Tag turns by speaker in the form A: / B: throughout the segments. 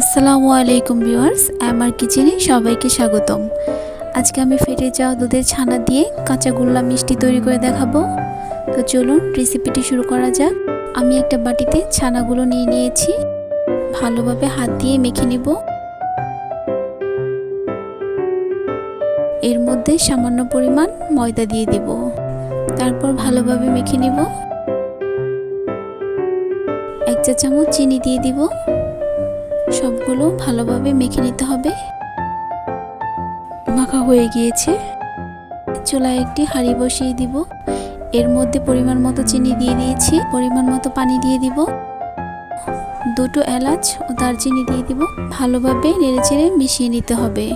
A: আসসালামু আলাইকুম ভিউয়ার্স, আমার কিচেনে সবাইকে স্বাগতম। আজকে আমি ফেটে যাওয়া দুধের ছানা দিয়ে কাঁচা গোল্লা মিষ্টি তৈরি করে দেখাবো। তো চলুন রেসিপিটি শুরু করা যাক। আমি একটা বাটিতে ছানাগুলো নিয়ে নিয়েছি, ভালোভাবে হাত দিয়ে মেখে নেব। এর মধ্যে সামান্য পরিমাণ ময়দা দিয়ে দিব, তারপর ভালোভাবে মেখে নেব। 1 চা চামচ চিনি দিয়ে দিব। সবগুলো ভালোভাবে মেখে নিতে হবে। মাখা হয়ে গিয়েছে, চুলায় একটি হাঁড়ি বসিয়ে দিব। এর মধ্যে পরিমাণ মতো চিনি দিয়ে দিয়েছি, পরিমাণ মতো পানি দিয়ে দিব, 2টো এলাচ ও দারচিনি দিয়ে দিব। ভালোভাবে নেড়েচেড়ে মিশিয়ে নিতে হবে।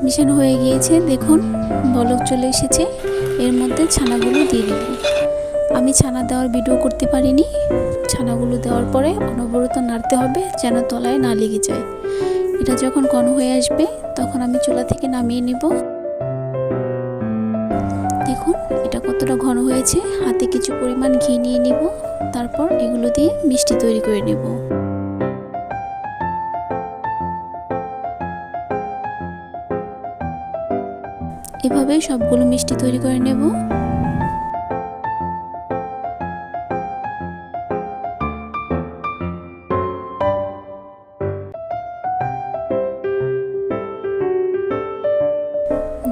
A: মিশানো হয়ে গিয়েছে, দেখুন বলক চলে এসেছে। এর মধ্যে ছানাগুলো দিয়ে দিব। আমি ছানা দেওয়ার ভিডিও করতে পারিনি। ছানাগুলো দেওয়ার পরে অনবরত নাড়তে হবে যেন তলায় না লেগে যায়। এটা যখন ঘন হয়ে আসবে তখন আমি চুলা থেকে নামিয়ে নেব। দেখুন এটা কতটা ঘন হয়েছে। হাতে কিছু পরিমাণ ঘি নিয়ে নিব, তারপর এগুলো দিয়ে মিষ্টি তৈরি করে নেব। এভাবে সবগুলো মিষ্টি তৈরি করে নেব।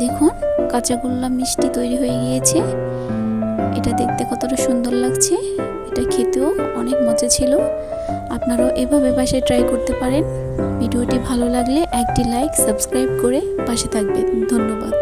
A: দেখুন কাঁচা গোল্লা মিষ্টি তৈরি হয়ে গিয়েছে। এটা দেখতে কতটা সুন্দর লাগছে, এটা খেতেও অনেক মজা ছিল। আপনারাও এভাবে বাসায় ট্রাই করতে পারেন। ভিডিওটি ভালো লাগলে একটি লাইক, সাবস্ক্রাইব করে পাশে থাকবেন। ধন্যবাদ।